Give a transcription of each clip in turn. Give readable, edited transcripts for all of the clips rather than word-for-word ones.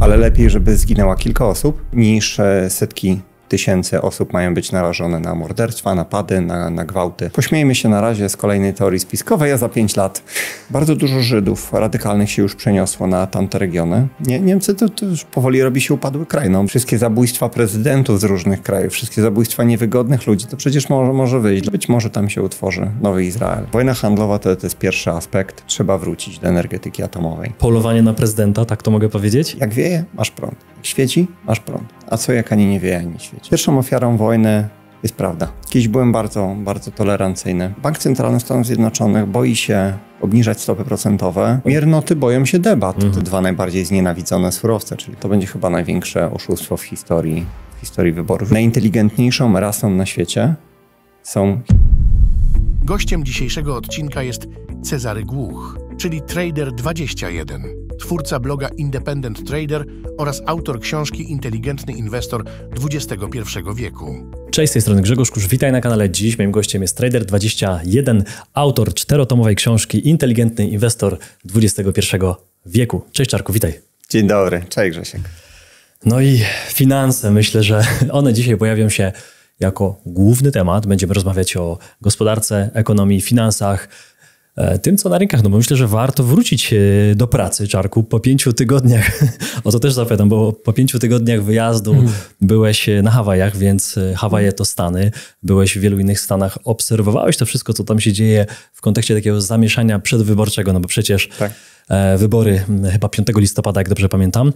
ale lepiej, żeby zginęła kilka osób, niż setki tysięcy osób mają być narażone na morderstwa, napady, na gwałty. Pośmiejmy się na razie z kolejnej teorii spiskowej, a za 5 lat bardzo dużo Żydów radykalnych się już przeniosło na tamte regiony. Niemcy to już powoli robi się upadły kraj. No, wszystkie zabójstwa prezydentów z różnych krajów, wszystkie zabójstwa niewygodnych ludzi, to przecież może wyjść. Być może tam się utworzy nowy Izrael. Wojna handlowa to jest pierwszy aspekt. Trzeba wrócić do energetyki atomowej. Polowanie na prezydenta, tak to mogę powiedzieć? Jak wieje, masz prąd. Jak świeci, masz prąd. A co jak ani nie wieje, ani nie świeci? Pierwszą ofiarą wojny jest prawda. Kiedyś byłem bardzo, bardzo tolerancyjny. Bank Centralny Stanów Zjednoczonych boi się obniżać stopy procentowe. Miernoty boją się debat. Te dwa najbardziej znienawidzone surowce, czyli to będzie chyba największe oszustwo w historii wyborów. Najinteligentniejszą rasą na świecie są... Gościem dzisiejszego odcinka jest Cezary Głuch, czyli Trader21, twórca bloga Independent Trader oraz autor książki Inteligentny Inwestor XXI wieku. Cześć, z tej strony Grzegorz Kusz, witaj na kanale. Dziś moim gościem jest Trader21, autor 4-tomowej książki Inteligentny Inwestor XXI wieku. Cześć Czarku, witaj. Dzień dobry, cześć Grzesiek. No i finanse, myślę, że one dzisiaj pojawią się jako główny temat. Będziemy rozmawiać o gospodarce, ekonomii, finansach, tym, co na rynkach. No bo myślę, że warto wrócić do pracy, Czarku, po 5 tygodniach. O to też zapytam, bo po 5 tygodniach wyjazdu byłeś na Hawajach, więc Hawaje to Stany. Byłeś w wielu innych stanach. Obserwowałeś to wszystko, co tam się dzieje w kontekście takiego zamieszania przedwyborczego, no bo przecież tak. Wybory chyba 5 listopada, jak dobrze pamiętam.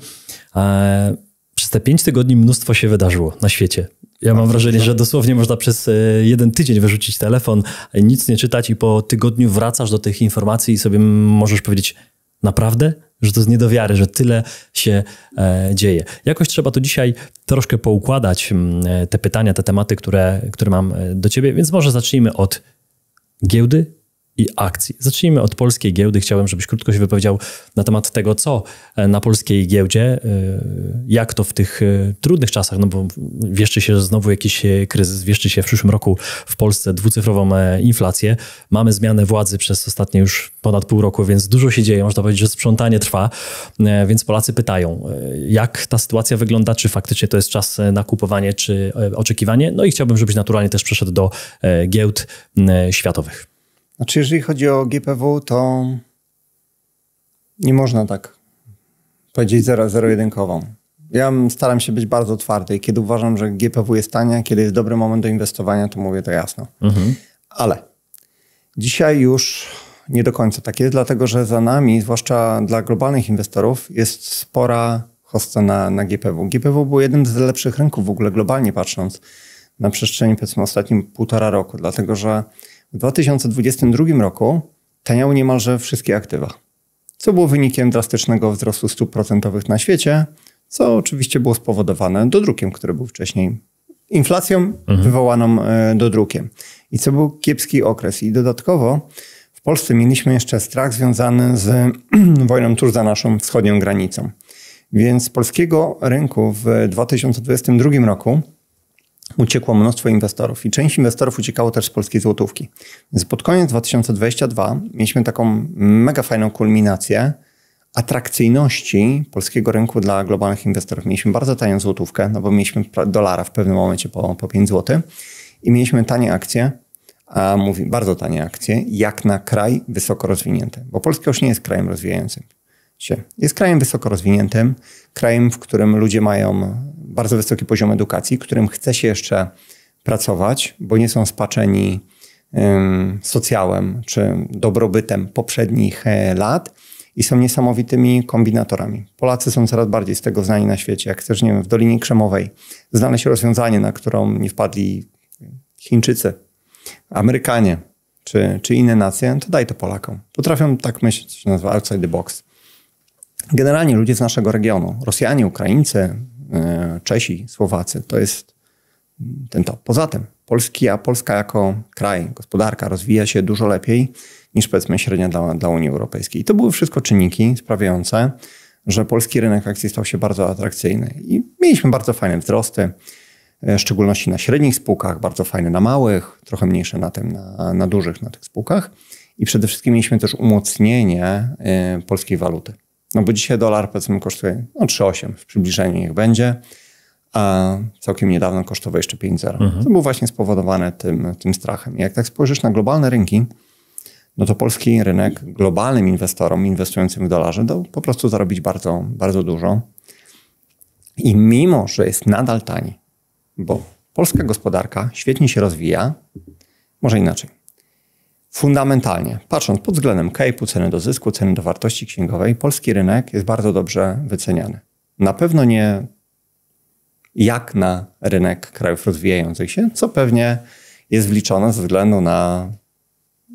Przez te 5 tygodni mnóstwo się wydarzyło na świecie. Ja mam wrażenie, że dosłownie można przez 1 tydzień wyrzucić telefon, nic nie czytać i po tygodniu wracasz do tych informacji i sobie możesz powiedzieć, naprawdę? Że to jest nie do wiary, że tyle się dzieje. Jakoś trzeba to dzisiaj troszkę poukładać, te pytania, te tematy, które mam do ciebie, więc może zacznijmy od giełdy i akcji. Zacznijmy od polskiej giełdy. Chciałem, żebyś krótko się wypowiedział na temat tego, co na polskiej giełdzie, jak to w tych trudnych czasach, no bo wieszczy się znowu jakiś kryzys, wieszczy się w przyszłym roku w Polsce dwucyfrową inflację. Mamy zmianę władzy przez ostatnie już ponad pół roku, więc dużo się dzieje. Można powiedzieć, że sprzątanie trwa, więc Polacy pytają, jak ta sytuacja wygląda, czy faktycznie to jest czas na kupowanie, czy oczekiwanie. No i chciałbym, żebyś naturalnie też przeszedł do giełd światowych. Znaczy, jeżeli chodzi o GPW, to nie można tak powiedzieć zero-jedynkową. Ja staram się być bardzo twardy i kiedy uważam, że GPW jest tania, kiedy jest dobry moment do inwestowania, to mówię to jasno. Ale dzisiaj już nie do końca tak jest, dlatego że za nami, zwłaszcza dla globalnych inwestorów, jest spora hossa na GPW. GPW był jednym z lepszych rynków w ogóle globalnie patrząc na przestrzeni powiedzmy ostatnim 1,5 roku, dlatego że w 2022 roku taniały niemalże wszystkie aktywa, co było wynikiem drastycznego wzrostu stóp procentowych na świecie, co oczywiście było spowodowane dodrukiem, który był wcześniej inflacją wywołaną dodrukiem. I co był kiepski okres. I dodatkowo w Polsce mieliśmy jeszcze strach związany z wojną tuż za naszą wschodnią granicą. Więc z polskiego rynku w 2022 roku uciekło mnóstwo inwestorów i część inwestorów uciekało też z polskiej złotówki. Więc pod koniec 2022 mieliśmy taką mega fajną kulminację atrakcyjności polskiego rynku dla globalnych inwestorów. Mieliśmy bardzo tanią złotówkę, no bo mieliśmy dolara w pewnym momencie po 5 zł i mieliśmy tanie akcje, a mówi bardzo tanie akcje, jak na kraj wysoko rozwinięty. Bo Polska już nie jest krajem rozwijającym się. Jest krajem wysoko rozwiniętym, krajem, w którym ludzie mają bardzo wysoki poziom edukacji, którym chce się jeszcze pracować, bo nie są spaczeni socjałem czy dobrobytem poprzednich lat i są niesamowitymi kombinatorami. Polacy są coraz bardziej z tego znani na świecie. Jak chcesz, nie wiem, w Dolinie Krzemowej znaleźć rozwiązanie, na którą nie wpadli Chińczycy, Amerykanie czy inne nacje, to daj to Polakom. Potrafią tak myśleć, co się nazywa outside the box. Generalnie ludzie z naszego regionu, Rosjanie, Ukraińcy, Czesi, Słowacy, to jest to. Poza tym Polska jako kraj, gospodarka rozwija się dużo lepiej niż powiedzmy średnia dla Unii Europejskiej. I to były wszystko czynniki sprawiające, że polski rynek akcji stał się bardzo atrakcyjny. I mieliśmy bardzo fajne wzrosty, w szczególności na średnich spółkach, bardzo fajne na małych, trochę mniejsze na dużych na tych spółkach. I przede wszystkim mieliśmy też umocnienie polskiej waluty. No bo dzisiaj dolar powiedzmy kosztuje 3,8 w przybliżeniu niech będzie, a całkiem niedawno kosztował jeszcze 5,0. To było właśnie spowodowane tym strachem. I jak tak spojrzysz na globalne rynki, no to polski rynek globalnym inwestorom inwestującym w dolarze dał po prostu zarobić bardzo, bardzo dużo. I mimo, że jest nadal tani, bo polska gospodarka świetnie się rozwija, może inaczej. Fundamentalnie, patrząc pod względem CAPE-u, ceny do zysku, ceny do wartości księgowej, polski rynek jest bardzo dobrze wyceniany. Na pewno nie jak na rynek krajów rozwijających się, co pewnie jest wliczone ze względu na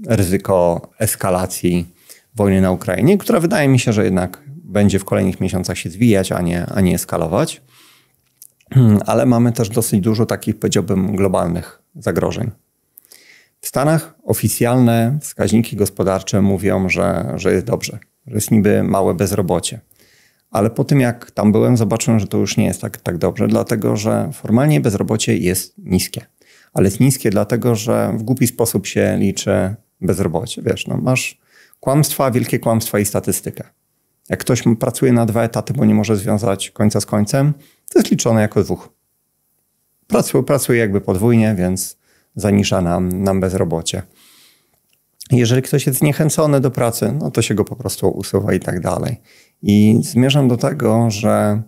ryzyko eskalacji wojny na Ukrainie, która wydaje mi się, że jednak będzie w kolejnych miesiącach się zwijać, a nie eskalować. Ale mamy też dosyć dużo takich, powiedziałbym, globalnych zagrożeń. W Stanach oficjalne wskaźniki gospodarcze mówią, że jest dobrze, że jest niby małe bezrobocie. Ale po tym jak tam byłem, zobaczyłem, że to już nie jest tak dobrze, dlatego że formalnie bezrobocie jest niskie. Ale jest niskie dlatego, że w głupi sposób się liczy bezrobocie. Wiesz, no masz kłamstwa, wielkie kłamstwa i statystykę. Jak ktoś pracuje na 2 etaty, bo nie może związać końca z końcem, to jest liczone jako 2. Pracuje jakby podwójnie, więc zanisza nam bezrobocie. Jeżeli ktoś jest zniechęcony do pracy, no to się go po prostu usuwa i tak dalej. I zmierzam do tego, że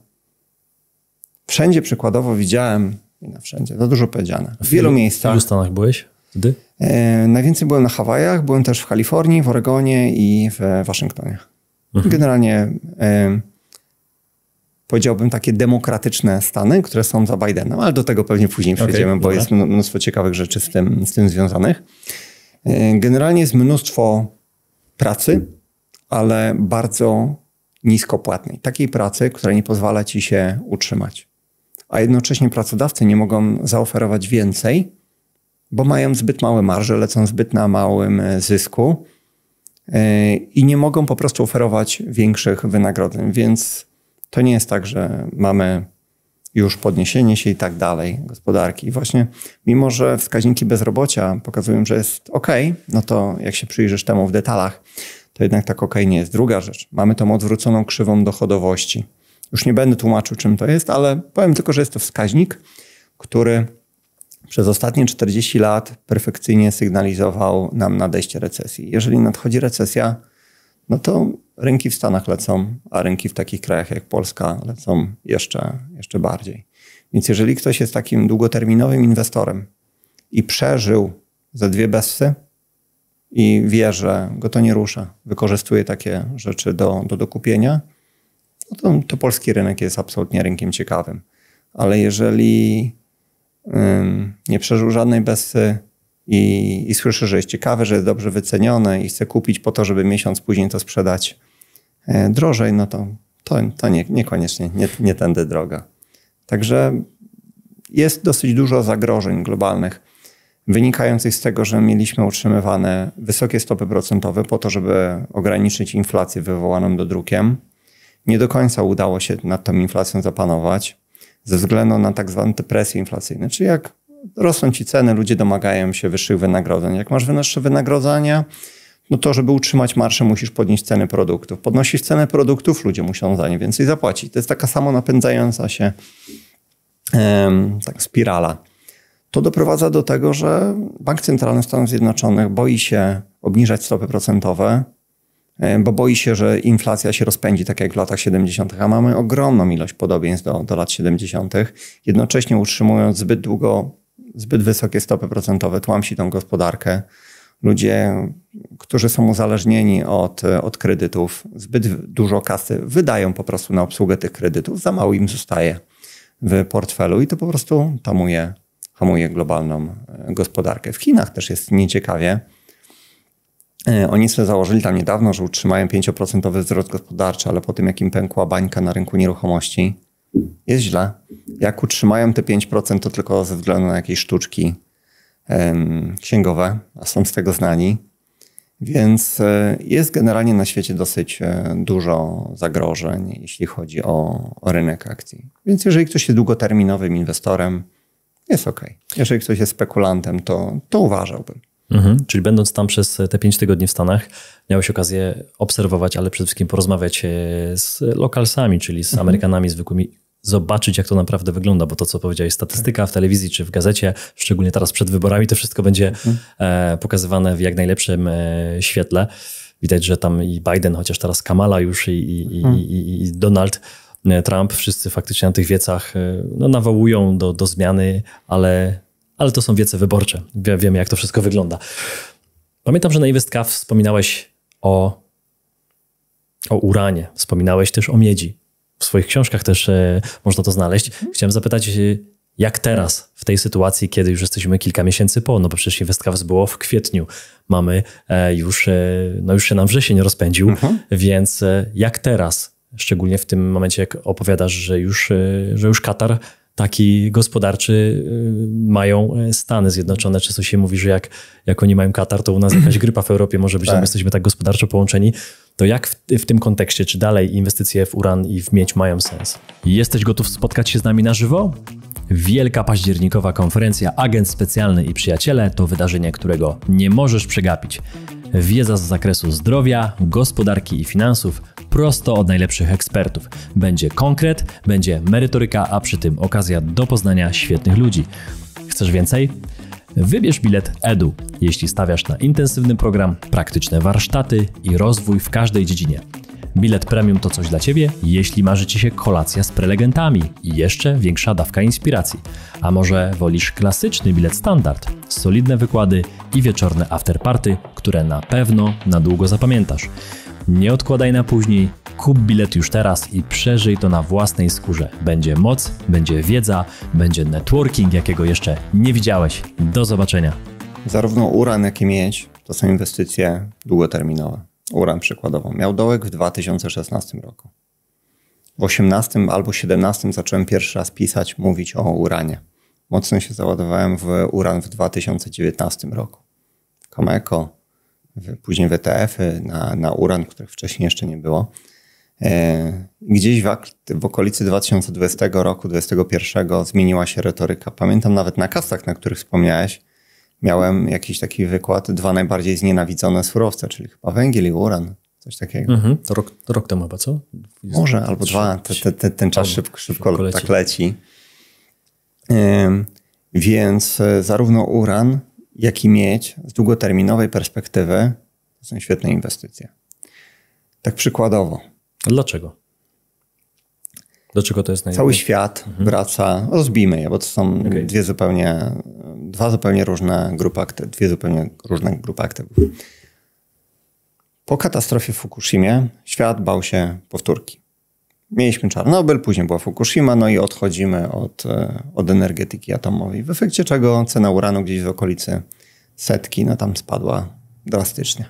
wszędzie przykładowo widziałem, wszędzie, to dużo powiedziane, w wielu miejscach. W ilu Stanach byłeś wtedy? Najwięcej byłem na Hawajach, byłem też w Kalifornii, w Oregonie i w Waszyngtonie. Generalnie powiedziałbym takie demokratyczne stany, które są za Bidenem, ale do tego pewnie później przejdziemy, bo jest mnóstwo ciekawych rzeczy z tym związanych. Generalnie jest mnóstwo pracy, ale bardzo niskopłatnej. Takiej pracy, która nie pozwala ci się utrzymać. A jednocześnie pracodawcy nie mogą zaoferować więcej, bo mają zbyt małe marże, lecą zbyt na małym zysku i nie mogą po prostu oferować większych wynagrodzeń. Więc to nie jest tak, że mamy już podniesienie się i tak dalej gospodarki. I właśnie mimo, że wskaźniki bezrobocia pokazują, że jest ok, no to jak się przyjrzysz temu w detalach, to jednak tak ok nie jest. Druga rzecz, mamy tą odwróconą krzywą dochodowości. Już nie będę tłumaczył, czym to jest, ale powiem tylko, że jest to wskaźnik, który przez ostatnie 40 lat perfekcyjnie sygnalizował nam nadejście recesji. Jeżeli nadchodzi recesja, no to rynki w Stanach lecą, a rynki w takich krajach jak Polska lecą jeszcze bardziej. Więc jeżeli ktoś jest takim długoterminowym inwestorem i przeżył ze 2 bessy i wie, że go to nie rusza, wykorzystuje takie rzeczy do kupienia, no to polski rynek jest absolutnie rynkiem ciekawym. Ale jeżeli nie przeżył żadnej bessy i słyszy, że jest ciekawy, że jest dobrze wyceniony i chce kupić po to, żeby miesiąc później to sprzedać drożej, no to niekoniecznie, nie tędy droga. Także jest dosyć dużo zagrożeń globalnych wynikających z tego, że mieliśmy utrzymywane wysokie stopy procentowe po to, żeby ograniczyć inflację wywołaną dodrukiem. Nie do końca udało się nad tą inflacją zapanować ze względu na tak zwane presje inflacyjne. Czyli jak rosną ci ceny, ludzie domagają się wyższych wynagrodzeń. Jak masz wyższe wynagrodzenia, no to żeby utrzymać marżę, musisz podnieść ceny produktów. Podnosisz cenę produktów, ludzie muszą za nie więcej zapłacić. To jest taka samo napędzająca się tak spirala. To doprowadza do tego, że Bank Centralny Stanów Zjednoczonych boi się obniżać stopy procentowe, bo boi się, że inflacja się rozpędzi, tak jak w latach 70., a mamy ogromną ilość podobieństw do lat 70., jednocześnie utrzymując zbyt wysokie stopy procentowe, tłamsi tą gospodarkę. Ludzie, którzy są uzależnieni od kredytów, zbyt dużo kasy wydają po prostu na obsługę tych kredytów, za mało im zostaje w portfelu i to po prostu hamuje globalną gospodarkę. W Chinach też jest nieciekawie. Oni sobie założyli tam niedawno, że utrzymają 5% wzrost gospodarczy, ale po tym jak im pękła bańka na rynku nieruchomości, jest źle. Jak utrzymają te 5%, to tylko ze względu na jakieś sztuczki księgowe, a są z tego znani. Więc jest generalnie na świecie dosyć dużo zagrożeń, jeśli chodzi o rynek akcji. Więc jeżeli ktoś jest długoterminowym inwestorem, jest ok. Jeżeli ktoś jest spekulantem, to uważałbym. Czyli będąc tam przez te 5 tygodni w Stanach, miałeś okazję obserwować, ale przede wszystkim porozmawiać z lokalsami, czyli z Amerykanami zwykłymi, zobaczyć, jak to naprawdę wygląda, bo to, co powiedziałeś, statystyka w telewizji czy w gazecie, szczególnie teraz przed wyborami, to wszystko będzie pokazywane w jak najlepszym świetle. Widać, że tam i Biden, chociaż teraz Kamala już i Donald Trump, wszyscy faktycznie na tych wiecach nawołują do zmiany, ale to są wiece wyborcze. Wiemy, jak to wszystko wygląda. Pamiętam, że na InvestCav wspominałeś o uranie, wspominałeś też o miedzi. W swoich książkach też można to znaleźć. Chciałem zapytać, jak teraz, w tej sytuacji, kiedy już jesteśmy kilka miesięcy po, no bo przecież InvestCav było w kwietniu, mamy już się nam wrzesień rozpędził, więc jak teraz, szczególnie w tym momencie, jak opowiadasz, że już Katar taki gospodarczy mają Stany Zjednoczone, często się mówi, że jak oni mają Katar, to u nas jakaś grypa w Europie może być, tak. Jesteśmy tak gospodarczo połączeni. To jak w tym kontekście, czy dalej inwestycje w uran i w miedź mają sens? Jesteś gotów spotkać się z nami na żywo? Wielka październikowa konferencja Agent Specjalny i Przyjaciele to wydarzenie, którego nie możesz przegapić. Wiedza z zakresu zdrowia, gospodarki i finansów prosto od najlepszych ekspertów. Będzie konkret, będzie merytoryka, a przy tym okazja do poznania świetnych ludzi. Chcesz więcej? Wybierz bilet EDU, jeśli stawiasz na intensywny program, praktyczne warsztaty i rozwój w każdej dziedzinie. Bilet premium to coś dla Ciebie, jeśli marzy Ci się kolacja z prelegentami i jeszcze większa dawka inspiracji. A może wolisz klasyczny bilet standard, solidne wykłady i wieczorne afterparty, które na pewno na długo zapamiętasz. Nie odkładaj na później, kup bilet już teraz i przeżyj to na własnej skórze. Będzie moc, będzie wiedza, będzie networking, jakiego jeszcze nie widziałeś. Do zobaczenia. Zarówno uran, jak i miedź to są inwestycje długoterminowe. Uran przykładowo miał dołek w 2016 roku. W 2018 albo 2017 zacząłem pierwszy raz mówić o uranie. Mocno się załadowałem w uran w 2019 roku. Cameco, później WTF-y na uran, których wcześniej jeszcze nie było. Gdzieś w okolicy 2020 roku, 2021 zmieniła się retoryka. Pamiętam nawet na kastach, na których wspomniałeś, miałem jakiś taki wykład, 2 najbardziej znienawidzone surowce, czyli chyba węgiel i uran, coś takiego. To rok temu chyba, co? Może, albo 2. Ten czas szybko tak leci. Więc zarówno uran, jak i miedź z długoterminowej perspektywy to są świetne inwestycje. Tak przykładowo. A dlaczego? Dlaczego to jest Cały świat wraca, rozbijmy je, bo to są dwie zupełnie różne grupy aktywów. Po katastrofie w Fukushimie świat bał się powtórki. Mieliśmy Czarnobyl, później była Fukushima, no i odchodzimy od energetyki atomowej. W efekcie czego cena uranu gdzieś w okolicy 100, no tam spadła drastycznie.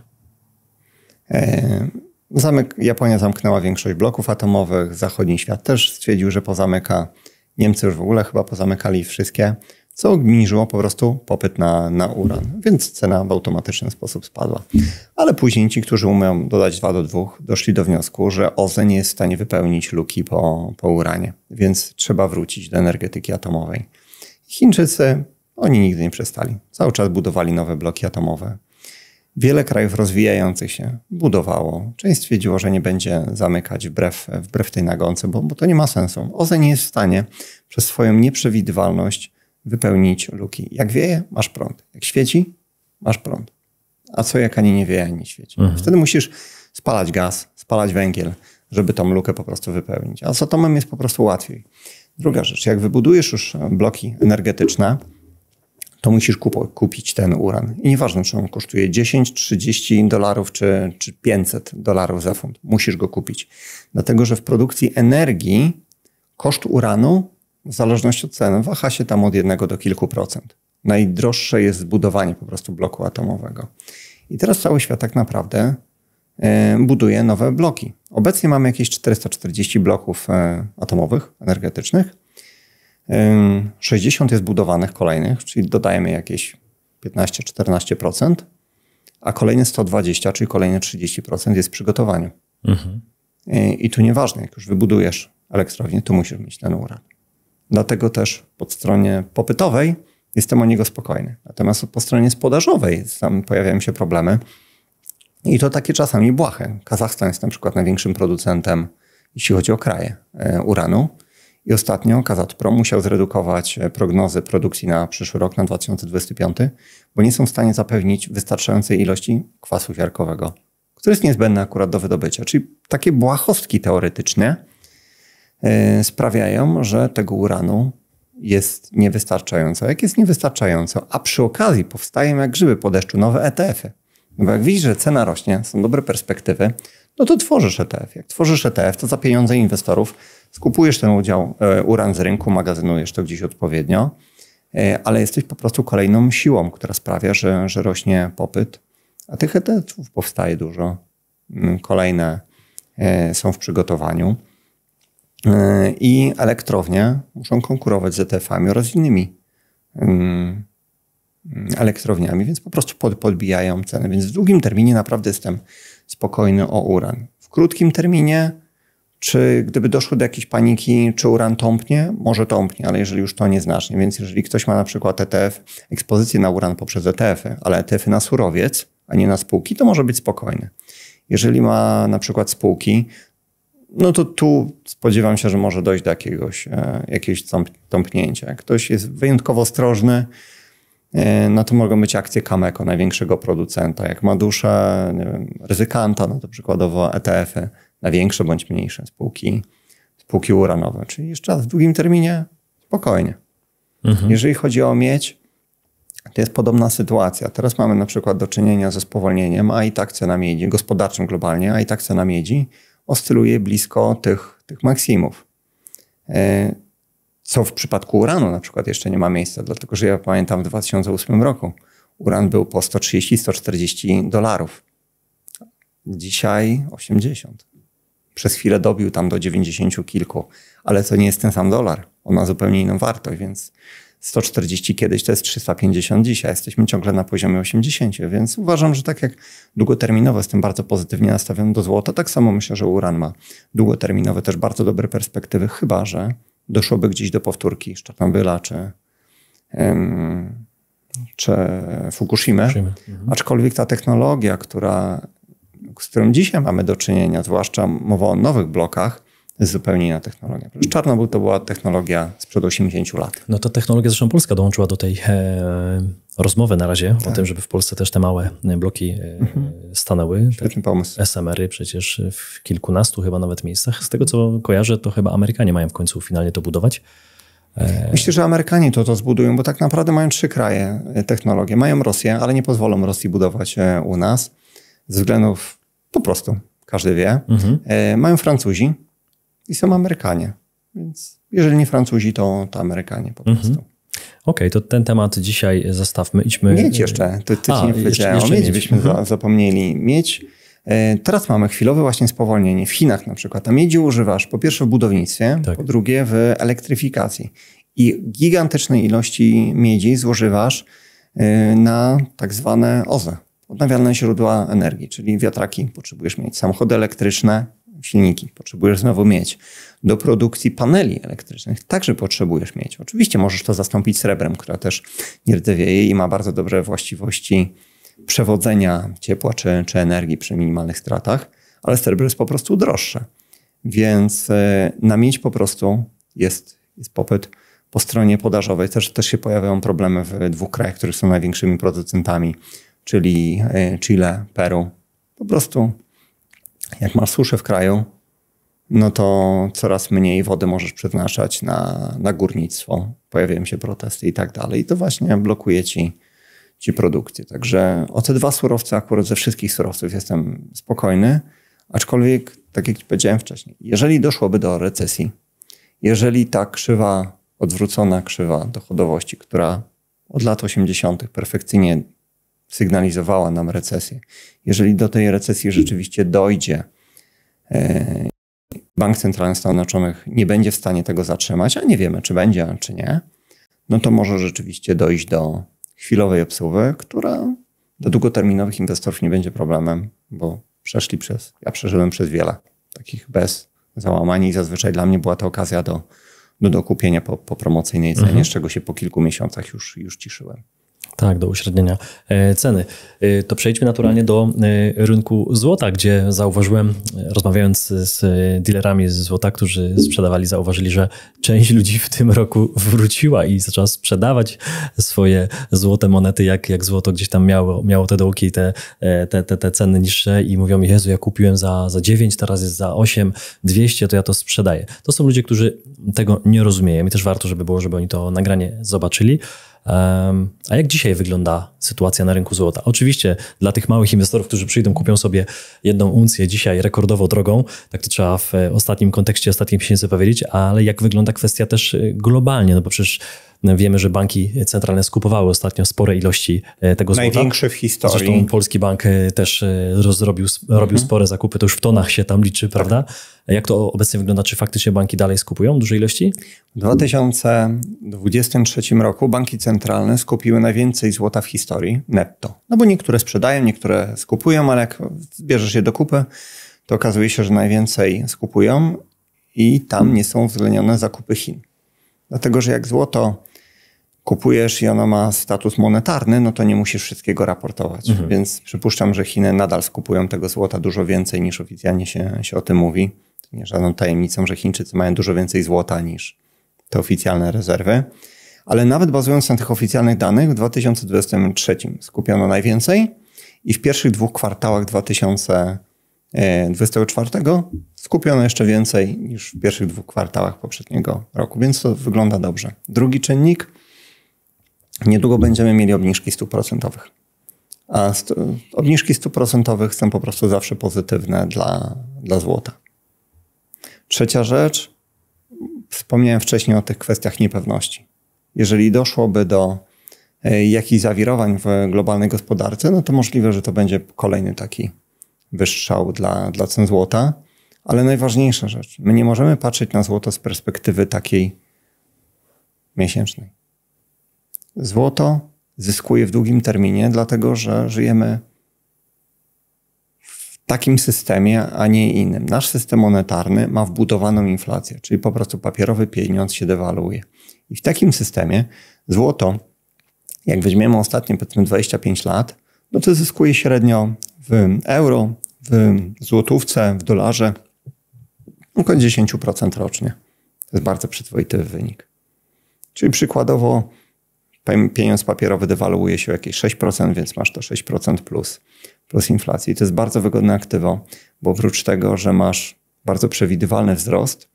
Japonia zamknęła większość bloków atomowych, zachodni świat też stwierdził, że pozamyka. Niemcy już w ogóle chyba pozamykali wszystkie, co obniżyło po prostu popyt na uran, więc cena w automatyczny sposób spadła. Ale później ci, którzy umieją dodać 2 do 2, doszli do wniosku, że OZE nie jest w stanie wypełnić luki po uranie, więc trzeba wrócić do energetyki atomowej. Chińczycy, oni nigdy nie przestali. Cały czas budowali nowe bloki atomowe. Wiele krajów rozwijających się budowało. Część stwierdziło, że nie będzie zamykać wbrew tej nagonce, bo to nie ma sensu. OZE nie jest w stanie przez swoją nieprzewidywalność wypełnić luki. Jak wieje, masz prąd. Jak świeci, masz prąd. A co jak ani nie wieje, ani nie świeci? Wtedy musisz spalać gaz, spalać węgiel, żeby tą lukę po prostu wypełnić. A z atomem jest po prostu łatwiej. Druga rzecz, jak wybudujesz już bloki energetyczne, to musisz kupić ten uran. I nieważne, czy on kosztuje 10, 30 dolarów, czy 500 dolarów za funt. Musisz go kupić. Dlatego, że w produkcji energii koszt uranu, w zależności od ceny, waha się tam od 1 do kilku procent. Najdroższe jest zbudowanie po prostu bloku atomowego. I teraz cały świat tak naprawdę buduje nowe bloki. Obecnie mamy jakieś 440 bloków atomowych, energetycznych. 60 jest budowanych kolejnych, czyli dodajemy jakieś 15-14%, a kolejne 120, czyli kolejne 30% jest w przygotowaniu. I tu nieważne, jak już wybudujesz elektrownię, to musisz mieć ten uran. Dlatego też po stronie popytowej Jestem o niego spokojny. Natomiast po stronie podażowej tam pojawiają się problemy i to takie czasami błahe. Kazachstan jest na przykład największym producentem, jeśli chodzi o kraje, uranu. I ostatnio Kazatomprom musiał zredukować prognozy produkcji na przyszły rok, na 2025, bo nie są w stanie zapewnić wystarczającej ilości kwasu siarkowego, który jest niezbędny akurat do wydobycia. Czyli takie błahostki teoretyczne sprawiają, że tego uranu jest niewystarczająco. Jak jest niewystarczająco, a przy okazji powstają jak grzyby po deszczu nowe ETF-y. No bo jak widzisz, że cena rośnie, są dobre perspektywy, no to tworzysz ETF. Jak tworzysz ETF, to za pieniądze inwestorów skupujesz ten uran z rynku, magazynujesz to gdzieś odpowiednio, ale jesteś po prostu kolejną siłą, która sprawia, że rośnie popyt, a tych ETF-ów powstaje dużo. Kolejne są w przygotowaniu i elektrownie muszą konkurować z ETF-ami oraz innymi elektrowniami, więc po prostu podbijają ceny. Więc w długim terminie naprawdę jestem spokojny o uran. W krótkim terminie, czy gdyby doszło do jakiejś paniki, czy uran tąpnie? Może tąpnie, ale jeżeli już to nieznacznie. Więc jeżeli ktoś ma na przykład ETF, ekspozycję na uran poprzez ETF-y, ale ETF-y na surowiec, a nie na spółki, to może być spokojny. Jeżeli ma na przykład spółki, no to tu spodziewam się, że może dojść do jakiegoś tąpnięcia. Jak ktoś jest wyjątkowo ostrożny, no to mogą być akcje Cameco, największego producenta. Jak ma duszę, nie wiem, ryzykanta, no to przykładowo ETF-y na większe bądź mniejsze spółki uranowe. Czyli jeszcze raz w długim terminie spokojnie. Jeżeli chodzi o miedź, to jest podobna sytuacja. Teraz mamy na przykład do czynienia ze spowolnieniem, a i tak cena miedzi, gospodarczym globalnie, a i tak cena miedzi oscyluje blisko tych maksimów. Co w przypadku uranu na przykład jeszcze nie ma miejsca, dlatego że ja pamiętam w 2008 roku uran był po $130–140. Dzisiaj 80. Przez chwilę dobił tam do 90 kilku, ale to nie jest ten sam dolar. On ma zupełnie inną wartość, więc 140 kiedyś to jest 350 dzisiaj. Jesteśmy ciągle na poziomie 80, więc uważam, że tak jak długoterminowo jestem bardzo pozytywnie nastawiony do złota, tak samo myślę, że uran ma długoterminowe też bardzo dobre perspektywy, chyba że doszłoby gdzieś do powtórki z Czarnobyla czy Fukushimy. Aczkolwiek ta technologia, z którą dzisiaj mamy do czynienia, zwłaszcza mowa o nowych blokach, to jest zupełnie inna technologia. Czarnobyl to była technologia sprzed 80 lat. No to technologia, zresztą Polska dołączyła do tej rozmowy na razie o tym, żeby w Polsce też te małe bloki stanęły. Świetny pomysł. SMR-y przecież w kilkunastu chyba nawet miejscach. Z tego co kojarzę, to chyba Amerykanie mają w końcu finalnie to budować. Myślę, że Amerykanie to zbudują, bo tak naprawdę mają 3 kraje technologie. Mają Rosję, ale nie pozwolą Rosji budować u nas. Ze względów po prostu, każdy wie. Mają Francuzi i są Amerykanie. Więc jeżeli nie Francuzi, to Amerykanie po prostu. Okej, to ten temat dzisiaj zostawmy. Miedź jeszcze. Ty ci nie powiedziałem o miedzi, byśmy zapomnieli. Miedź. Teraz mamy chwilowe właśnie spowolnienie. W Chinach na przykład. A miedzi używasz po pierwsze w budownictwie, po drugie w elektryfikacji. I gigantycznej ilości miedzi zużywasz na tak zwane OZE. Odnawialne źródła energii, czyli wiatraki potrzebujesz mieć, samochody elektryczne, silniki potrzebujesz znowu mieć. Do produkcji paneli elektrycznych także potrzebujesz mieć. Oczywiście możesz to zastąpić srebrem, która też nie rdzewieje i ma bardzo dobre właściwości przewodzenia ciepła czy energii przy minimalnych stratach, ale srebro jest po prostu droższe. Więc na miedź po prostu jest popyt. Po stronie podażowej też się pojawiają problemy w 2 krajach, które są największymi producentami, czyli Chile, Peru. Po prostu jak masz suszę w kraju, no to coraz mniej wody możesz przeznaczać na górnictwo. Pojawiają się protesty i tak dalej. I to właśnie blokuje ci produkcję. Także o te 2 surowce, akurat ze wszystkich surowców jestem spokojny. Aczkolwiek, tak jak ci powiedziałem wcześniej, jeżeli doszłoby do recesji, jeżeli ta odwrócona krzywa dochodowości, która od lat 80. perfekcyjnie sygnalizowała nam recesję. Jeżeli do tej recesji rzeczywiście dojdzie, Bank Centralny Stanów Zjednoczonych nie będzie w stanie tego zatrzymać, a nie wiemy, czy będzie, czy nie, no to może rzeczywiście dojść do chwilowej obsuwy, która dla długoterminowych inwestorów nie będzie problemem, bo ja przeszedłem przez wiele takich bez załamań i zazwyczaj dla mnie była to okazja do do dokupienia po promocyjnej cenie, z czego się po kilku miesiącach już cieszyłem. Tak, do uśrednienia ceny. To przejdźmy naturalnie do rynku złota, gdzie zauważyłem, rozmawiając z dealerami z złota, którzy sprzedawali, zauważyli, że część ludzi w tym roku wróciła i zaczęła sprzedawać swoje złote monety, jak złoto gdzieś tam miało te dołki i te ceny niższe i mówią: Jezu, ja kupiłem za 9, teraz jest za 8, 200, to ja to sprzedaję. To są ludzie, którzy tego nie rozumieją i też warto, żeby było, żeby oni to nagranie zobaczyli. A jak dzisiaj wygląda sytuacja na rynku złota? Oczywiście dla tych małych inwestorów, którzy przyjdą, kupią sobie 1 uncję dzisiaj rekordowo drogą, tak to trzeba w ostatnim kontekście, ostatnich miesięcy powiedzieć, ale jak wygląda kwestia też globalnie, no bo przecież wiemy, że banki centralne skupowały ostatnio spore ilości tego złota. Największe w historii. Zresztą Polski Bank też robił spore zakupy, to już w tonach się tam liczy, prawda? Jak to obecnie wygląda? Czy faktycznie banki dalej skupują duże ilości? W 2023 roku banki centralne skupiły najwięcej złota w historii netto. No bo niektóre sprzedają, niektóre skupują, ale jak bierzesz je do kupy, to okazuje się, że najwięcej skupują i tam nie są uwzględnione zakupy Chin. Dlatego, że jak złoto kupujesz i ono ma status monetarny, no to nie musisz wszystkiego raportować. Więc przypuszczam, że Chiny nadal skupują tego złota dużo więcej niż oficjalnie się o tym mówi. To nie żadną tajemnicą, że Chińczycy mają dużo więcej złota niż te oficjalne rezerwy. Ale nawet bazując na tych oficjalnych danych, w 2023 skupiono najwięcej i w pierwszych 2 kwartałach 2024 skupiono jeszcze więcej niż w pierwszych 2 kwartałach poprzedniego roku, więc to wygląda dobrze. Drugi czynnik, niedługo będziemy mieli obniżki stóp procentowych. A obniżki stóp procentowych są po prostu zawsze pozytywne dla złota. Trzecia rzecz, wspomniałem wcześniej o tych kwestiach niepewności. Jeżeli doszłoby do jakichś zawirowań w globalnej gospodarce, no to możliwe, że to będzie kolejny taki wystrzał dla cen złota. Ale najważniejsza rzecz, my nie możemy patrzeć na złoto z perspektywy takiej miesięcznej. Złoto zyskuje w długim terminie, dlatego że żyjemy w takim systemie, a nie innym. Nasz system monetarny ma wbudowaną inflację, czyli po prostu papierowy pieniądz się dewaluuje. I w takim systemie złoto, jak weźmiemy ostatnie powiedzmy 25 lat, no to zyskuje średnio w euro, w złotówce, w dolarze około 10% rocznie. To jest bardzo przyzwoity wynik. Czyli przykładowo pieniądz papierowy dewaluuje się o jakieś 6%, więc masz to 6% plus inflacji. To jest bardzo wygodne aktywo, bo oprócz tego, że masz bardzo przewidywalny wzrost,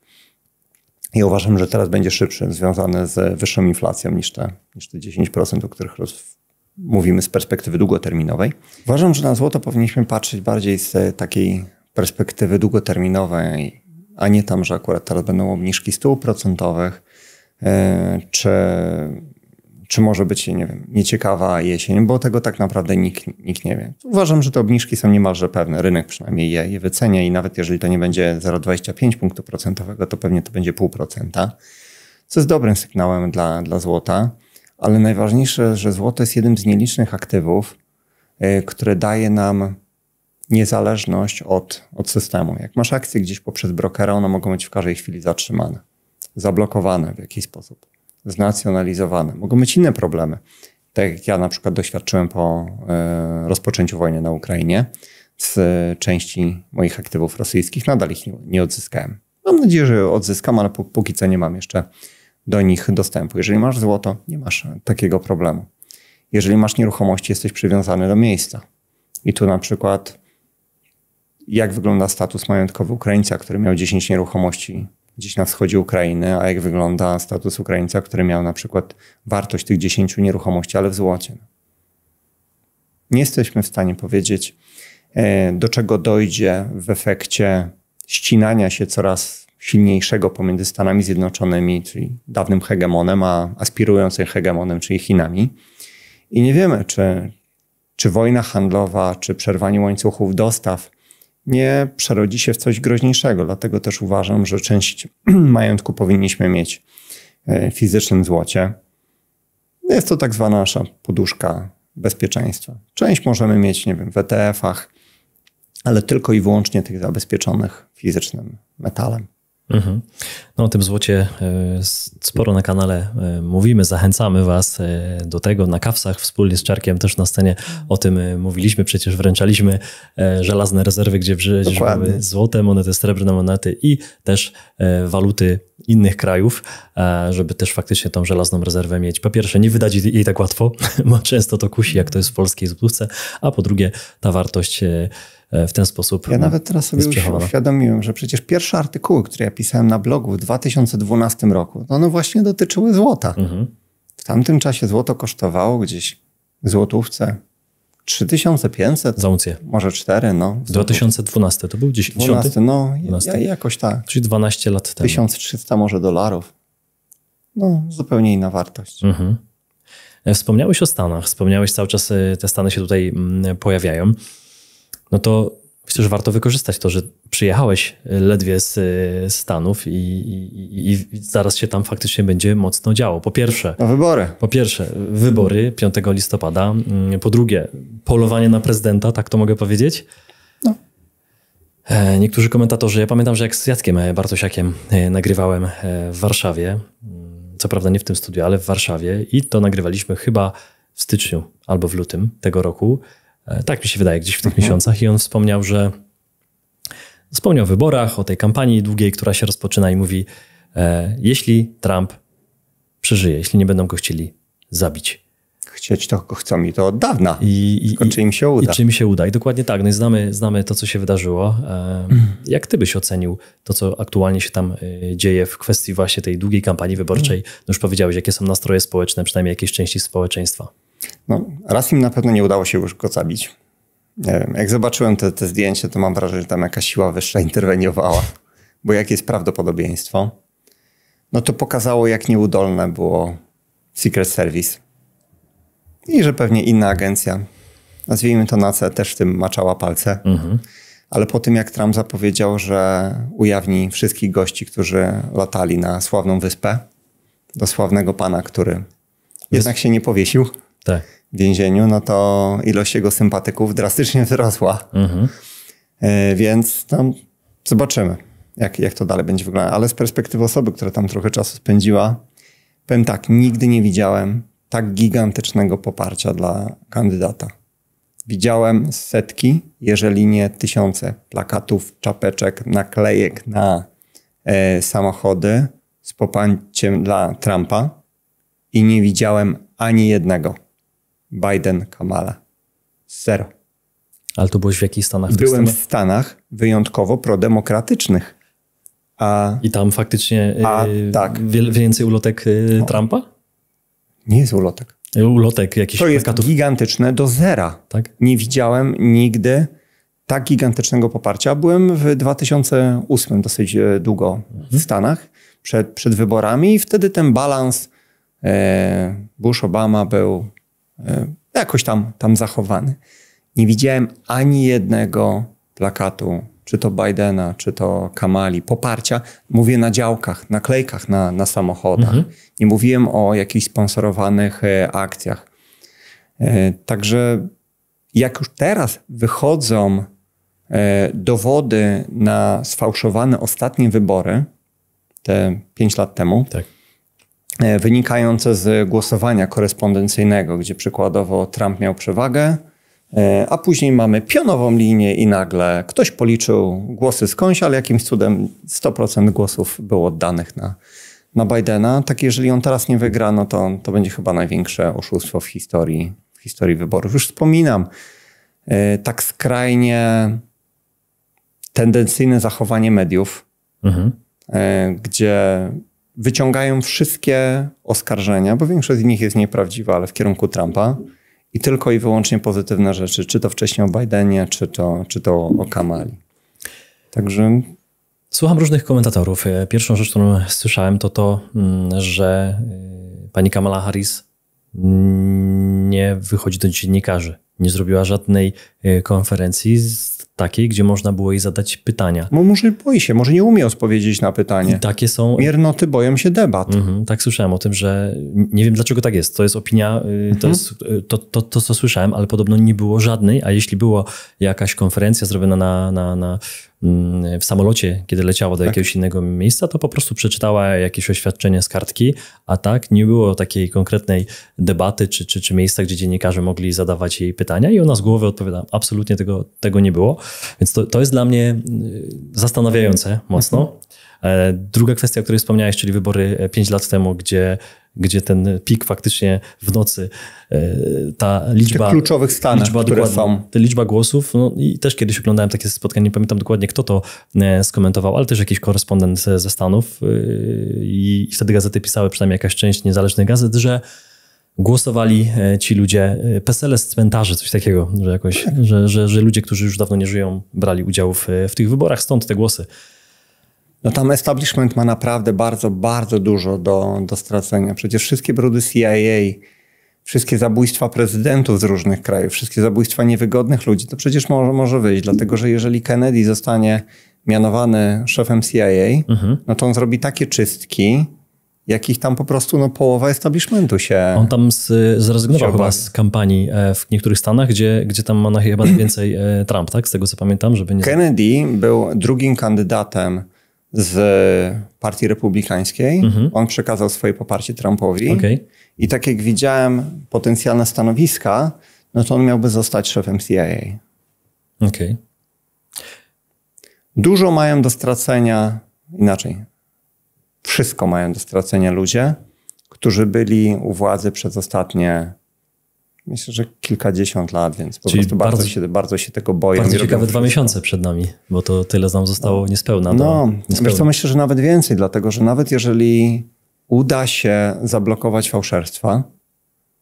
ja uważam, że teraz będzie szybszy, związany z wyższą inflacją niż te 10%, o których mówimy z perspektywy długoterminowej. Uważam, że na złoto powinniśmy patrzeć bardziej z takiej perspektywy długoterminowej, a nie tam, że akurat teraz będą obniżki stóp procentowych, czy może być, nie wiem, nieciekawa jesień, bo tego tak naprawdę nikt nie wie. Uważam, że te obniżki są niemalże pewne. Rynek przynajmniej je wycenia i nawet jeżeli to nie będzie 0,25 punktu procentowego, to pewnie to będzie 0,5%, co jest dobrym sygnałem dla złota. Ale najważniejsze, że złoto jest jednym z nielicznych aktywów, które daje nam niezależność od systemu. Jak masz akcje gdzieś poprzez brokera, one mogą być w każdej chwili zatrzymane, zablokowane w jakiś sposób, znacjonalizowane. Mogą być inne problemy. Tak jak ja na przykład doświadczyłem po rozpoczęciu wojny na Ukrainie z części moich aktywów rosyjskich. Nadal ich nie odzyskałem. Mam nadzieję, że odzyskam, ale póki co nie mam jeszcze do nich dostępu. Jeżeli masz złoto, nie masz takiego problemu. Jeżeli masz nieruchomości, jesteś przywiązany do miejsca. I tu na przykład jak wygląda status majątkowy Ukraińca, który miał 10 nieruchomości gdzieś na wschodzie Ukrainy, a jak wygląda status Ukraińca, który miał na przykład wartość tych 10 nieruchomości, ale w złocie. Nie jesteśmy w stanie powiedzieć, do czego dojdzie w efekcie ścinania się coraz silniejszego pomiędzy Stanami Zjednoczonymi, czyli dawnym hegemonem, a aspirującym hegemonem, czyli Chinami. I nie wiemy, czy wojna handlowa, czy przerwanie łańcuchów dostaw nie przerodzi się w coś groźniejszego. Dlatego też uważam, że część majątku powinniśmy mieć w fizycznym złocie. Jest to tak zwana nasza poduszka bezpieczeństwa. Część możemy mieć, nie wiem, w ETF-ach, ale tylko i wyłącznie tych zabezpieczonych fizycznym metalem. No, o tym złocie sporo na kanale mówimy, zachęcamy was do tego. Na kawsach wspólnie z Czarkiem też na scenie o tym mówiliśmy. Przecież wręczaliśmy żelazne rezerwy, gdzie były złote monety, srebrne monety i też waluty innych krajów, żeby też faktycznie tą żelazną rezerwę mieć. Po pierwsze, nie wydać jej tak łatwo, bo często to kusi, jak to jest w polskiej złotówce, a po drugie, ta wartość w ten sposób. Ja nawet teraz sobie uświadomiłem, że przecież pierwsze artykuły, które ja pisałem na blogu w 2012 roku, to one właśnie dotyczyły złota. W tamtym czasie złoto kosztowało gdzieś w złotówce 3500, za uncję. Może 4. No, 2012 to był 10. 12, no 12. Jakoś tak. Czyli 12 lat temu. 1300 może dolarów. No, zupełnie inna wartość. Wspomniałeś o Stanach. Wspomniałeś cały czas, te Stany się tutaj pojawiają. No to myślę, że warto wykorzystać to, że przyjechałeś ledwie z Stanów i zaraz się tam faktycznie będzie mocno działo. Po pierwsze, wybory 5 listopada. Po drugie, polowanie na prezydenta, tak to mogę powiedzieć? No. Niektórzy komentatorzy, ja pamiętam, że jak z Jackiem Bartosiakiem nagrywałem w Warszawie, co prawda nie w tym studiu, ale w Warszawie i to nagrywaliśmy chyba w styczniu albo w lutym tego roku. Tak mi się wydaje, gdzieś w tych miesiącach. I on wspomniał o wyborach, o tej kampanii długiej, która się rozpoczyna i mówi, jeśli Trump przeżyje, jeśli nie będą go chcieli zabić. Chcieć to chcą mi to od dawna. Tylko czy im się uda. I czy im się uda. I dokładnie tak. No i znamy to, co się wydarzyło. Jak ty byś ocenił to, co aktualnie się tam dzieje w kwestii właśnie tej długiej kampanii wyborczej? No już powiedziałeś, jakie są nastroje społeczne, przynajmniej jakiejś części społeczeństwa. No, raz im na pewno nie udało się już go zabić. Nie wiem, jak zobaczyłem te zdjęcie, to mam wrażenie, że tam jakaś siła wyższa interweniowała. Bo jakie jest prawdopodobieństwo? No to pokazało, jak nieudolne było Secret Service. I że pewnie inna agencja, nazwijmy to NACE, też w tym maczała palce. Ale po tym, jak Trump zapowiedział, że ujawni wszystkich gości, którzy latali na sławną wyspę, do sławnego pana, który jednak się nie powiesił w więzieniu, no to ilość jego sympatyków drastycznie wzrosła. Więc tam zobaczymy, jak to dalej będzie wyglądało. Ale z perspektywy osoby, która tam trochę czasu spędziła, powiem tak, nigdy nie widziałem tak gigantycznego poparcia dla kandydata. Widziałem setki, jeżeli nie tysiące plakatów, czapeczek, naklejek na samochody z poparciem dla Trumpa i nie widziałem ani jednego Biden-Kamala. Zero. Ale to byłeś w jakich Stanach? Byłem w Stanach wyjątkowo prodemokratycznych. I tam faktycznie tak. Więcej ulotek Trumpa? Nie jest ulotek. Ulotek jakichś to jest plakatów. Gigantyczne do zera. Tak? Nie widziałem nigdy tak gigantycznego poparcia. Byłem w 2008 dosyć długo w Stanach przed wyborami i wtedy ten balans Bush-Obama był jakoś tam zachowany. Nie widziałem ani jednego plakatu, czy to Bidena, czy to Kamali, poparcia. Mówię na działkach, naklejkach na samochodach. Nie mówiłem o jakichś sponsorowanych akcjach. Także jak już teraz wychodzą dowody na sfałszowane ostatnie wybory, te 5 lat temu, wynikające z głosowania korespondencyjnego, gdzie przykładowo Trump miał przewagę, a później mamy pionową linię i nagle ktoś policzył głosy skądś, ale jakimś cudem 100% głosów było oddanych na Bidena. Tak jeżeli on teraz nie wygra, no to będzie chyba największe oszustwo w historii wyborów. Już wspominam, tak skrajnie tendencyjne zachowanie mediów, gdzie wyciągają wszystkie oskarżenia, bo większość z nich jest nieprawdziwa, ale w kierunku Trumpa i tylko i wyłącznie pozytywne rzeczy, czy to wcześniej o Bidenie, czy to o Kamali. Także... Słucham różnych komentatorów. Pierwszą rzecz, którą słyszałem, to, że pani Kamala Harris nie wychodzi do dziennikarzy. Nie zrobiła żadnej konferencji takiej, gdzie można było jej zadać pytania. Może boi się, może nie umie odpowiedzieć na pytanie. I takie są... Miernoty boją się debat. Tak słyszałem o tym, że nie wiem dlaczego tak jest. To jest opinia, to jest to, co słyszałem, ale podobno nie było żadnej, a jeśli była jakaś konferencja zrobiona na w samolocie, kiedy leciała do jakiegoś innego miejsca, to po prostu przeczytała jakieś oświadczenie z kartki, a tak nie było takiej konkretnej debaty czy miejsca, gdzie dziennikarze mogli zadawać jej pytania i ona z głowy odpowiada, absolutnie tego nie było. Więc to jest dla mnie zastanawiające mocno. Druga kwestia, o której wspomniałeś, czyli wybory 5 lat temu, gdzie ten pik faktycznie w nocy, ta liczba... W kluczowych stanach, które są. Ta liczba głosów, no i też kiedyś oglądałem takie spotkanie, nie pamiętam dokładnie kto to skomentował, ale też jakiś korespondent ze Stanów i wtedy gazety pisały, przynajmniej jakaś część niezależnych gazet, że głosowali ci ludzie, PESEL z cmentarzy, coś takiego, że jakoś, że ludzie, którzy już dawno nie żyją, brali udział w tych wyborach, stąd te głosy. No tam establishment ma naprawdę bardzo, bardzo dużo do stracenia. Przecież wszystkie brudy CIA, wszystkie zabójstwa prezydentów z różnych krajów, wszystkie zabójstwa niewygodnych ludzi, to przecież może wyjść. Dlatego, że jeżeli Kennedy zostanie mianowany szefem CIA, no to on zrobi takie czystki, jakich tam po prostu połowa establishmentu się... On tam zrezygnował chyba z kampanii w niektórych stanach, gdzie tam ma chyba więcej Trump, tak? Z tego co pamiętam, żeby nie... Kennedy był drugim kandydatem z Partii Republikańskiej. On przekazał swoje poparcie Trumpowi. I tak jak widziałem potencjalne stanowiska, no to on miałby zostać szefem CIA. Dużo mają do stracenia, inaczej, wszystko mają do stracenia ludzie, którzy byli u władzy przez ostatnie, myślę, że kilkadziesiąt lat, więc po prostu bardzo się tego boję. Bardzo ciekawe 2 miesiące przed nami, bo to tyle nam zostało niespełna. Wiesz co, myślę, że nawet więcej, dlatego że nawet jeżeli uda się zablokować fałszerstwa,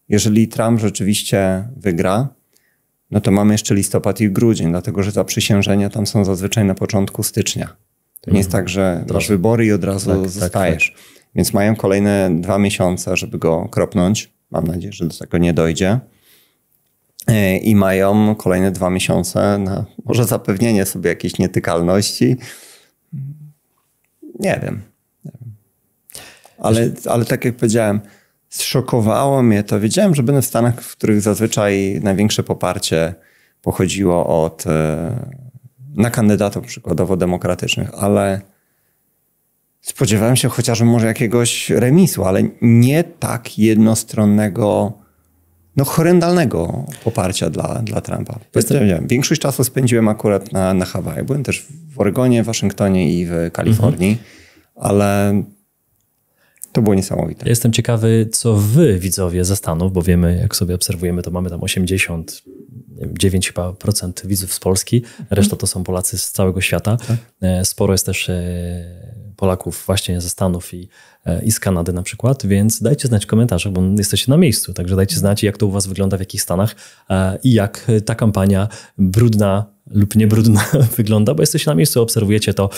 jeżeli Trump rzeczywiście wygra, no to mamy jeszcze listopad i grudzień, dlatego że zaprzysiężenia tam są zazwyczaj na początku stycznia. To nie jest tak, że masz wybory i od razu zostajesz. Tak. Więc mają kolejne 2 miesiące, żeby go kropnąć. Mam nadzieję, że do tego nie dojdzie. I mają kolejne 2 miesiące na może zapewnienie sobie jakiejś nietykalności. Nie wiem. Ale tak jak powiedziałem, zszokowało mnie to. Wiedziałem, że będę w Stanach, w których zazwyczaj największe poparcie pochodziło na kandydatów przykładowo demokratycznych, ale spodziewałem się chociażby może jakiegoś remisu, ale nie tak jednostronnego, horrendalnego poparcia dla Trumpa. Większość czasu spędziłem akurat na Hawajach. Byłem też w Oregonie, w Waszyngtonie i w Kalifornii, ale to było niesamowite. Jestem ciekawy, co wy, widzowie ze Stanów, bo wiemy, jak sobie obserwujemy, to mamy tam 89% chyba procent widzów z Polski, reszta to są Polacy z całego świata. Sporo jest też Polaków właśnie ze Stanów i z Kanady na przykład, więc dajcie znać w komentarzach, bo jesteście na miejscu, także dajcie znać, jak to u was wygląda, w jakich stanach i jak ta kampania brudna lub niebrudna wygląda, bo jesteście na miejscu, obserwujecie to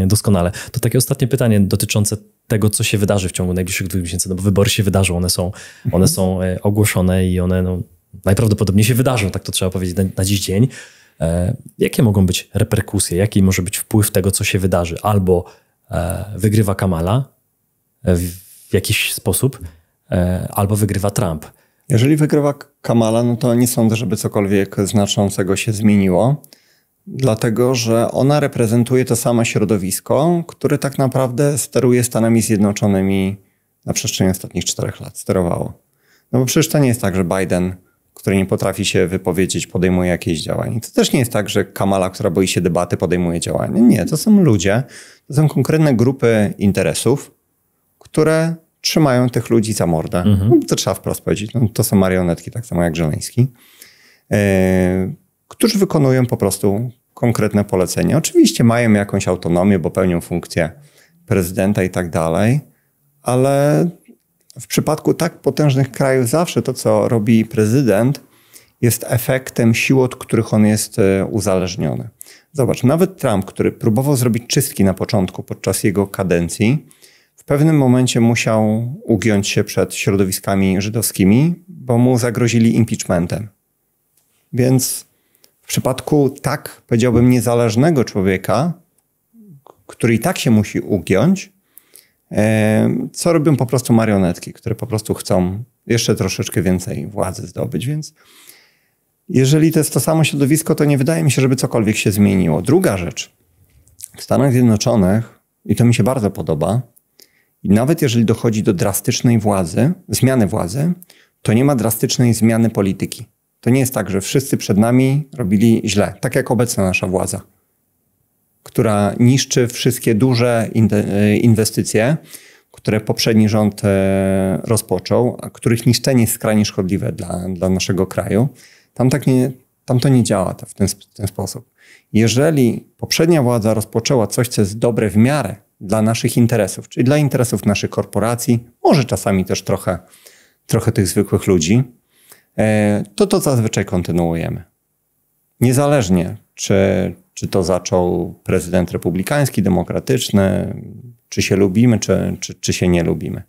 doskonale. To takie ostatnie pytanie dotyczące tego, co się wydarzy w ciągu najbliższych 2 miesięcy, no bo wybory się wydarzą, one są ogłoszone i one najprawdopodobniej się wydarzą, tak to trzeba powiedzieć na dziś dzień. Jakie mogą być reperkusje, jaki może być wpływ tego, co się wydarzy? Albo wygrywa Kamala w jakiś sposób, albo wygrywa Trump. Jeżeli wygrywa Kamala, no to nie sądzę, żeby cokolwiek znaczącego się zmieniło, dlatego że ona reprezentuje to samo środowisko, które tak naprawdę steruje Stanami Zjednoczonymi na przestrzeni ostatnich 4 lat, sterowało. No bo przecież to nie jest tak, że Biden, który nie potrafi się wypowiedzieć, podejmuje jakieś działania. To też nie jest tak, że Kamala, która boi się debaty, podejmuje działania. Nie, to są ludzie, to są konkretne grupy interesów, które trzymają tych ludzi za mordę. To trzeba wprost powiedzieć. To są marionetki, tak samo jak Żeleński, którzy wykonują po prostu konkretne polecenia. Oczywiście mają jakąś autonomię, bo pełnią funkcję prezydenta i tak dalej, ale w przypadku tak potężnych krajów zawsze to, co robi prezydent, jest efektem sił, od których on jest uzależniony. Zobacz, nawet Trump, który próbował zrobić czystki na początku, podczas jego kadencji, w pewnym momencie musiał ugiąć się przed środowiskami żydowskimi, bo mu zagrozili impeachmentem. Więc w przypadku tak, powiedziałbym, niezależnego człowieka, który i tak się musi ugiąć, co robią po prostu marionetki, które po prostu chcą jeszcze troszeczkę więcej władzy zdobyć. Więc Jeżeli to jest to samo środowisko, to nie wydaje mi się, żeby cokolwiek się zmieniło. Druga rzecz. W Stanach Zjednoczonych, i to mi się bardzo podoba, i nawet jeżeli dochodzi do drastycznej zmiany władzy, to nie ma drastycznej zmiany polityki. To nie jest tak, że wszyscy przed nami robili źle, tak jak obecna nasza władza, która niszczy wszystkie duże inwestycje, które poprzedni rząd rozpoczął, a których niszczenie jest skrajnie szkodliwe dla naszego kraju. Tam to nie działa w ten sposób. Jeżeli poprzednia władza rozpoczęła coś, co jest dobre w miarę dla naszych interesów, czyli dla interesów naszych korporacji, może czasami też trochę tych zwykłych ludzi, to zazwyczaj kontynuujemy. Niezależnie, czy to zaczął prezydent republikański, demokratyczny, czy się lubimy, czy się nie lubimy.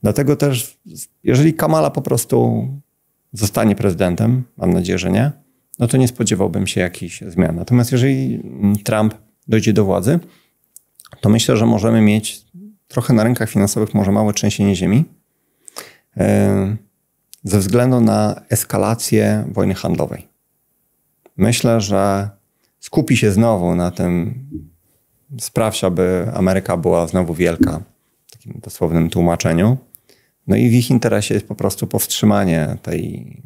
Dlatego też, jeżeli Kamala po prostu zostanie prezydentem, mam nadzieję, że nie, no to nie spodziewałbym się jakichś zmian. Natomiast jeżeli Trump dojdzie do władzy, to myślę, że możemy mieć trochę na rynkach finansowych może małe trzęsienie ziemi ze względu na eskalację wojny handlowej. Myślę, że skupi się znowu na tym, sprawdź, aby Ameryka była znowu wielka, w takim dosłownym tłumaczeniu. No i w ich interesie jest po prostu powstrzymanie tej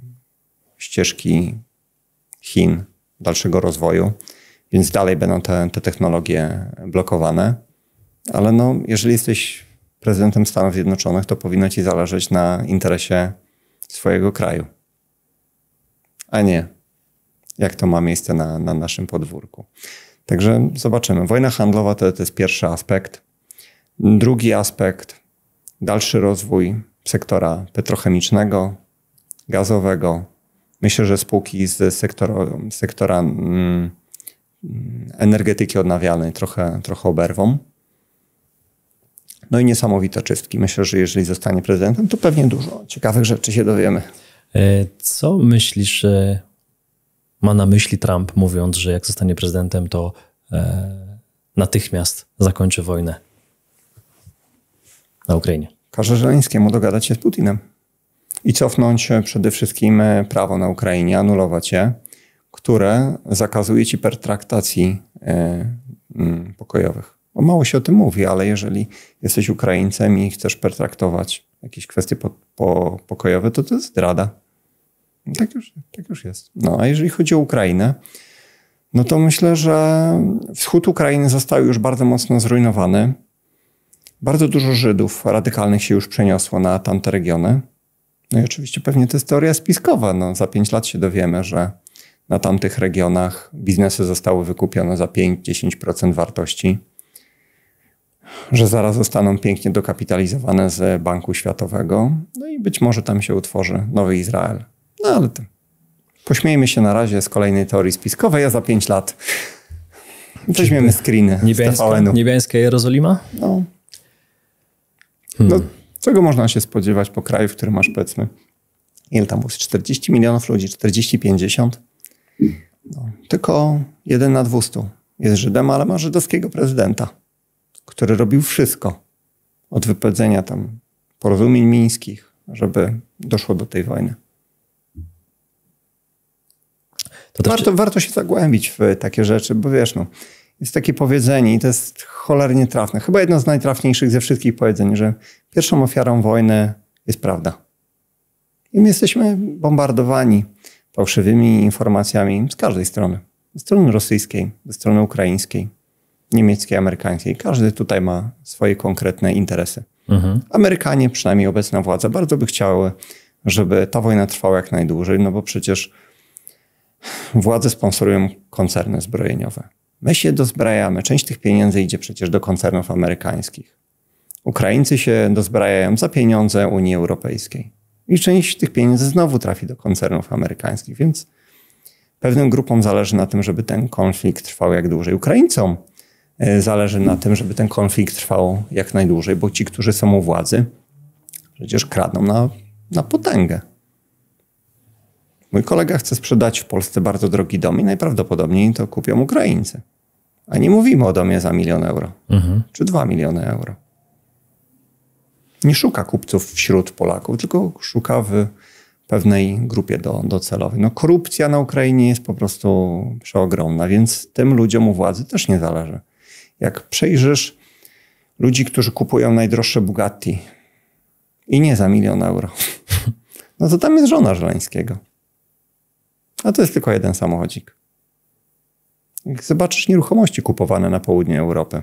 ścieżki Chin, dalszego rozwoju, więc dalej będą te technologie blokowane. Ale no, jeżeli jesteś prezydentem Stanów Zjednoczonych, to powinno ci zależeć na interesie swojego kraju, a nie jak to ma miejsce na naszym podwórku. Także zobaczymy. Wojna handlowa to jest pierwszy aspekt. Drugi aspekt, dalszy rozwój sektora petrochemicznego, gazowego. Myślę, że spółki z sektora energetyki odnawialnej trochę oberwą. No i niesamowite czystki. Myślę, że jeżeli zostanie prezydentem, to pewnie dużo ciekawych rzeczy się dowiemy. Co myślisz, ma na myśli Trump, mówiąc, że jak zostanie prezydentem, to natychmiast zakończy wojnę na Ukrainie? Każe Żeleńskiemu dogadać się z Putinem i cofnąć przede wszystkim prawo na Ukrainie, anulować je, które zakazuje ci pertraktacji pokojowych. Bo mało się o tym mówi, ale jeżeli jesteś Ukraińcem i chcesz pertraktować jakieś kwestie pokojowe, to jest zdrada. Tak już jest. No a jeżeli chodzi o Ukrainę, no to myślę, że wschód Ukrainy został już bardzo mocno zrujnowany. Bardzo dużo Żydów radykalnych się już przeniosło na tamte regiony. No i oczywiście pewnie to jest teoria spiskowa. No, za 5 lat się dowiemy, że na tamtych regionach biznesy zostały wykupione za 5-10% wartości, że zaraz zostaną pięknie dokapitalizowane z Banku Światowego. No i być może tam się utworzy nowy Izrael. No ale to pośmiejmy się na razie z kolejnej teorii spiskowej, a za 5 lat weźmiemy screeny z TVN-u. Niebiańska Jerozolima? No, czego można się spodziewać po kraju, w którym masz, powiedzmy, ile tam było? 40 milionów ludzi, 40-50? No, tylko 1 na 200 jest Żydem, ale ma żydowskiego prezydenta, który robił wszystko od wypowiedzenia tam porozumień mińskich, żeby doszło do tej wojny. Warto się zagłębić w takie rzeczy, bo wiesz, no, jest takie powiedzenie i to jest cholernie trafne. Chyba jedno z najtrafniejszych ze wszystkich powiedzeń, że pierwszą ofiarą wojny jest prawda. I my jesteśmy bombardowani fałszywymi informacjami z każdej strony. Ze strony rosyjskiej, ze strony ukraińskiej, niemieckiej, amerykańskiej. Każdy tutaj ma swoje konkretne interesy. Amerykanie, przynajmniej obecna władza, bardzo by chciały, żeby ta wojna trwała jak najdłużej, no bo przecież władze sponsorują koncerny zbrojeniowe. My się dozbrajamy. Część tych pieniędzy idzie przecież do koncernów amerykańskich. Ukraińcy się dozbrajają za pieniądze Unii Europejskiej. I część tych pieniędzy znowu trafi do koncernów amerykańskich, więc pewnym grupom zależy na tym, żeby ten konflikt trwał jak dłużej. Ukraińcom zależy na tym, żeby ten konflikt trwał jak najdłużej, bo ci, którzy są u władzy, przecież kradną na potęgę. Mój kolega chce sprzedać w Polsce bardzo drogi dom i najprawdopodobniej to kupią Ukraińcy. A nie mówimy o domie za 1 milion euro, czy 2 miliony euro. Nie szuka kupców wśród Polaków, tylko szuka w pewnej grupie docelowej. No, korupcja na Ukrainie jest po prostu przeogromna, więc tym ludziom u władzy też nie zależy. Jak przejrzysz ludzi, którzy kupują najdroższe Bugatti i nie za 1 000 000 euro, no to tam jest żona Żeleńskiego. A to jest tylko jeden samochodzik. Jak zobaczysz nieruchomości kupowane na południu Europy,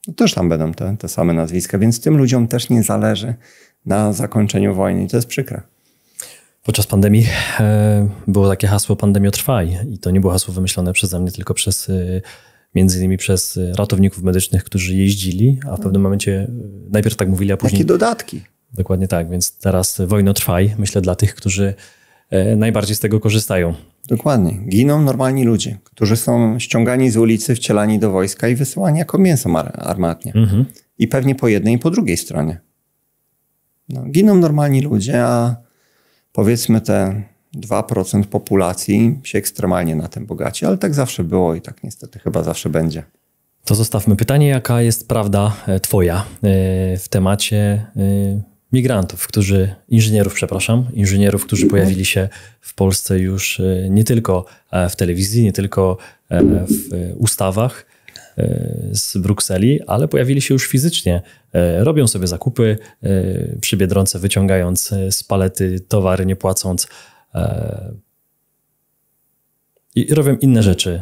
to też tam będą te same nazwiska, więc tym ludziom też nie zależy na zakończeniu wojny i to jest przykre. Podczas pandemii było takie hasło pandemio trwaj i to nie było hasło wymyślone przeze mnie, tylko między innymi przez ratowników medycznych, którzy jeździli, a w pewnym momencie najpierw tak mówili, a później... Jakie dodatki. Dokładnie tak, więc teraz wojno trwaj, myślę, dla tych, którzy najbardziej z tego korzystają. Dokładnie. Giną normalni ludzie, którzy są ściągani z ulicy, wcielani do wojska i wysyłani jako mięso armatnie. I pewnie po jednej i po drugiej stronie. No, giną normalni ludzie, a powiedzmy te 2% populacji się ekstremalnie na tym bogaci, ale tak zawsze było i tak niestety chyba zawsze będzie. To zostawmy pytanie, jaka jest prawda twoja w temacie migrantów, inżynierów, którzy pojawili się w Polsce już nie tylko w telewizji, nie tylko w ustawach z Brukseli, ale pojawili się już fizycznie. Robią sobie zakupy przy Biedronce, wyciągając z palety towary, nie płacąc. I robią inne rzeczy.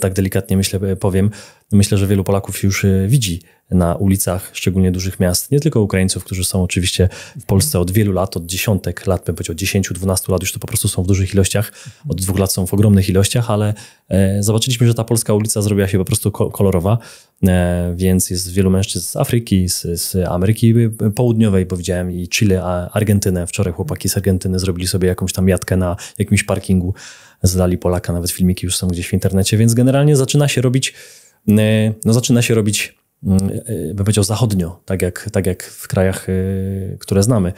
Tak delikatnie powiem. Myślę, że wielu Polaków już widzi na ulicach, szczególnie dużych miast, nie tylko Ukraińców, którzy są oczywiście w Polsce od wielu lat, od dziesiątek lat, bym powiedział 10-12 lat, już to po prostu są w dużych ilościach, od 2 lat są w ogromnych ilościach, ale zobaczyliśmy, że ta polska ulica zrobiła się po prostu kolorowa, więc jest wielu mężczyzn z Afryki, z Ameryki Południowej, bo widziałem i Chile, Argentynę. Wczoraj chłopaki z Argentyny zrobili sobie jakąś tam jatkę na jakimś parkingu, zadali Polaka, nawet filmiki już są gdzieś w internecie, więc generalnie zaczyna się robić, bym powiedział, zachodnio, tak jak w krajach, które znamy.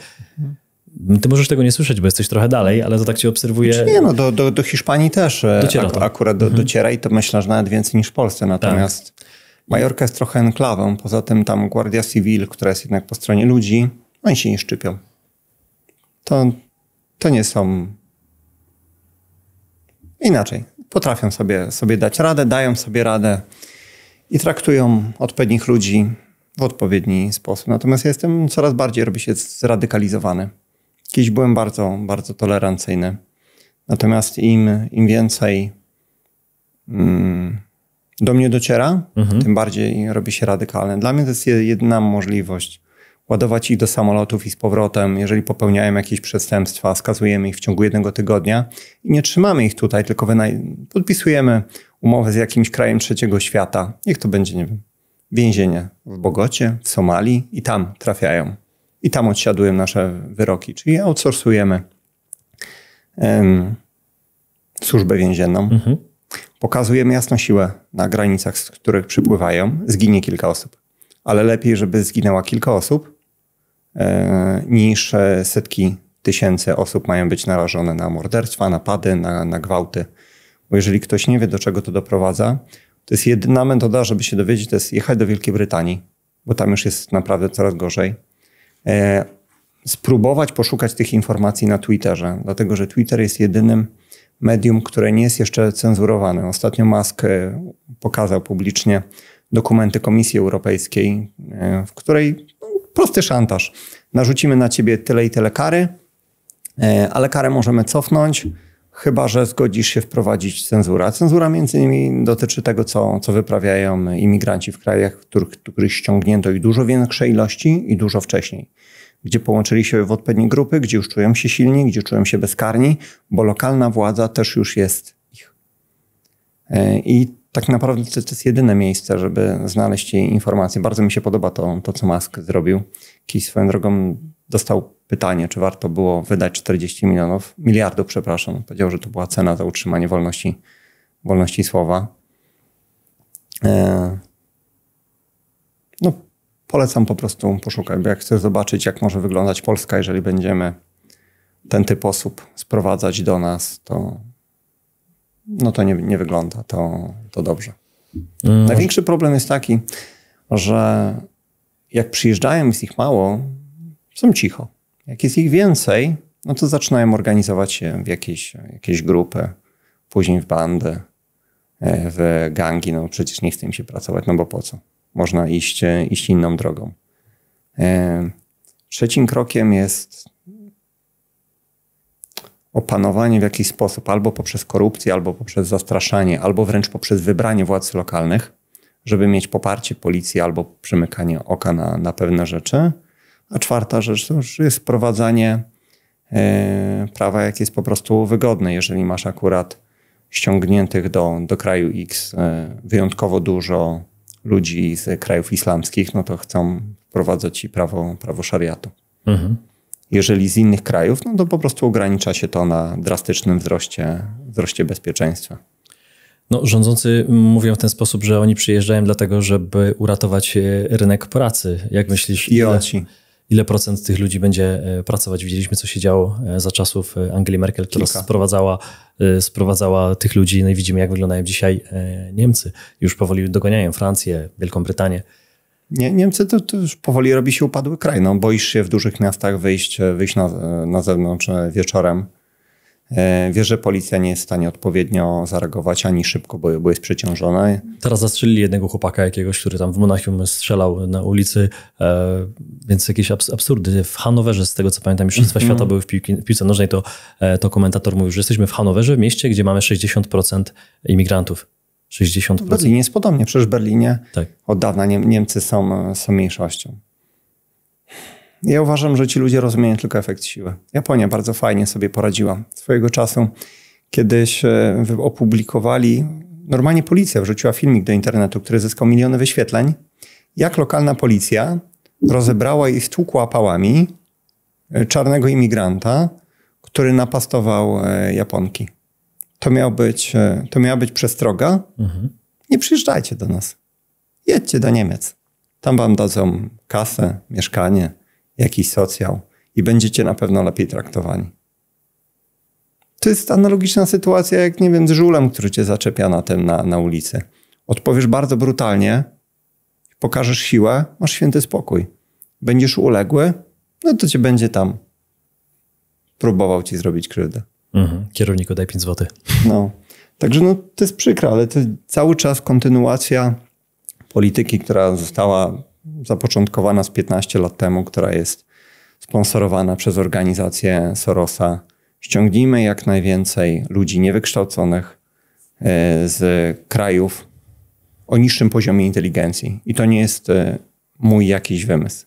Ty możesz tego nie słyszeć, bo jesteś trochę dalej, ale to tak cię obserwuję. Nie, no do Hiszpanii też dociera akurat dociera i to myślę, że nawet więcej niż w Polsce. Natomiast Majorka jest trochę enklawą. Poza tym tam Guardia Civil, która jest jednak po stronie ludzi, oni się nie szczypią. To nie są... Inaczej. Potrafią sobie dać radę, dają sobie radę i traktują odpowiednich ludzi w odpowiedni sposób. Natomiast ja jestem coraz bardziej, robię się zradykalizowany. Kiedyś byłem bardzo, bardzo tolerancyjny. Natomiast im więcej do mnie dociera, tym bardziej robię się radykalny. Dla mnie to jest jedyna możliwość. Ładować ich do samolotów i z powrotem, jeżeli popełniają jakieś przestępstwa, skazujemy ich w ciągu 1 tygodnia i nie trzymamy ich tutaj, tylko podpisujemy umowę z jakimś krajem trzeciego świata. Niech to będzie, nie wiem, więzienie w Bogocie, w Somalii i tam trafiają. I tam odsiadują nasze wyroki, czyli outsourcujemy służbę więzienną. Pokazujemy jasną siłę na granicach, z których przypływają. Zginie kilka osób. Ale lepiej, żeby zginęła kilka osób, niż setki tysięcy osób mają być narażone na morderstwa, napady, na gwałty. Bo jeżeli ktoś nie wie, do czego to doprowadza, to jest jedyna metoda, żeby się dowiedzieć, to jest jechać do Wielkiej Brytanii, bo tam już jest naprawdę coraz gorzej. Spróbować poszukać tych informacji na Twitterze, dlatego że Twitter jest jedynym medium, które nie jest jeszcze cenzurowane. Ostatnio Musk pokazał publicznie dokumenty Komisji Europejskiej, w której prosty szantaż. Narzucimy na ciebie tyle i tyle kary, ale karę możemy cofnąć, chyba że zgodzisz się wprowadzić cenzurę. A cenzura między innymi dotyczy tego, co wyprawiają imigranci w krajach, których ściągnięto i dużo większej ilości i dużo wcześniej. Gdzie połączyli się w odpowiednie grupy, gdzie już czują się silni, gdzie czują się bezkarni, bo lokalna władza też już jest ich. I tak naprawdę to jest jedyne miejsce, żeby znaleźć jej informacje. Bardzo mi się podoba to co Musk zrobił. Kiedyś swoją drogą dostał pytanie, czy warto było wydać 40 miliardów, Powiedział, że to była cena za utrzymanie wolności słowa. No, polecam po prostu poszukać, bo jak chcesz zobaczyć, jak może wyglądać Polska, jeżeli będziemy ten typ osób sprowadzać do nas, to nie wygląda to dobrze. Największy problem jest taki, że jak przyjeżdżają, jest ich mało, są cicho. Jak jest ich więcej, no to zaczynają organizować się w jakieś grupy, później w bandy, w gangi. No przecież nie chce im się pracować, no bo po co? Można iść inną drogą. Trzecim krokiem jest opanowanie w jakiś sposób, albo poprzez korupcję, albo poprzez zastraszanie, albo wręcz poprzez wybranie władz lokalnych, żeby mieć poparcie policji albo przymykanie oka na pewne rzeczy. A czwarta rzecz to już jest wprowadzanie prawa, jak jest po prostu wygodne. Jeżeli masz akurat ściągniętych do kraju X wyjątkowo dużo ludzi z krajów islamskich, no to chcą wprowadzać ci prawo szariatu. Mhm. Jeżeli z innych krajów, no to po prostu ogranicza się to na drastycznym wzroście bezpieczeństwa. No, rządzący mówią w ten sposób, że oni przyjeżdżają dlatego, żeby uratować rynek pracy. Jak myślisz, ile procent tych ludzi będzie pracować? Widzieliśmy, co się działo za czasów Angeli Merkel, która sprowadzała tych ludzi. No i widzimy, jak wyglądają dzisiaj Niemcy. Już powoli dogoniają Francję, Wielką Brytanię. Niemcy to już powoli robi się upadły kraj. No, boisz się w dużych miastach wyjść na zewnątrz wieczorem. Wiesz, że policja nie jest w stanie odpowiednio zareagować ani szybko, bo jest przeciążona. Teraz zastrzelili jednego chłopaka jakiegoś, który tam w Monachium strzelał na ulicy, więc jakieś absurdy. W Hanowerze, z tego co pamiętam, Mistrzostwa Świata były w piłce nożnej, to komentator mówił, że jesteśmy w Hanowerze, w mieście, gdzie mamy 60% imigrantów. 60%. W Berlinie jest podobnie. Przecież w Berlinie od dawna Niemcy są mniejszością. Ja uważam, że ci ludzie rozumieją tylko efekt siły. Japonia bardzo fajnie sobie poradziła. Swojego czasu kiedyś opublikowali, normalnie policja wrzuciła filmik do internetu, który zyskał miliony wyświetleń, jak lokalna policja rozebrała i stłukła pałami czarnego imigranta, który napastował Japonki. To miała być przestroga. Nie przyjeżdżajcie do nas. Jedźcie do Niemiec. Tam wam dadzą kasę, mieszkanie, jakiś socjal i będziecie na pewno lepiej traktowani. To jest analogiczna sytuacja jak, nie wiem, z żulem, który cię zaczepia na ulicy. Odpowiesz bardzo brutalnie, pokażesz siłę, masz święty spokój. Będziesz uległy, no to cię będzie tam próbował ci zrobić krzywdę. Kierowniku, daj 5 zł. No. Także to jest przykre, ale to cały czas kontynuacja polityki, która została zapoczątkowana z 15 lat temu, która jest sponsorowana przez organizację Sorosa. Ściągnijmy jak najwięcej ludzi niewykształconych z krajów o niższym poziomie inteligencji. I to nie jest mój jakiś wymysł.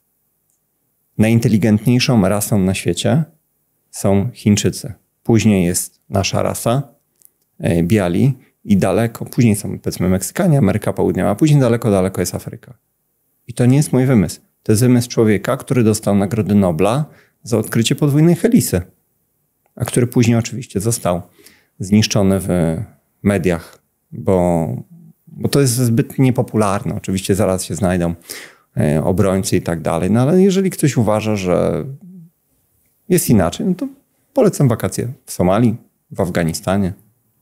Najinteligentniejszą rasą na świecie są Chińczycy. Później jest nasza rasa, biali i daleko, później są powiedzmy Meksykanie, Ameryka Południowa, a później daleko jest Afryka. I to nie jest mój wymysł. To jest wymysł człowieka, który dostał Nagrodę Nobla za odkrycie podwójnej helisy, a który później oczywiście został zniszczony w mediach, bo to jest zbyt niepopularne. Oczywiście zaraz się znajdą obrońcy i tak dalej, no ale jeżeli ktoś uważa, że jest inaczej, no to polecam wakacje w Somalii, w Afganistanie.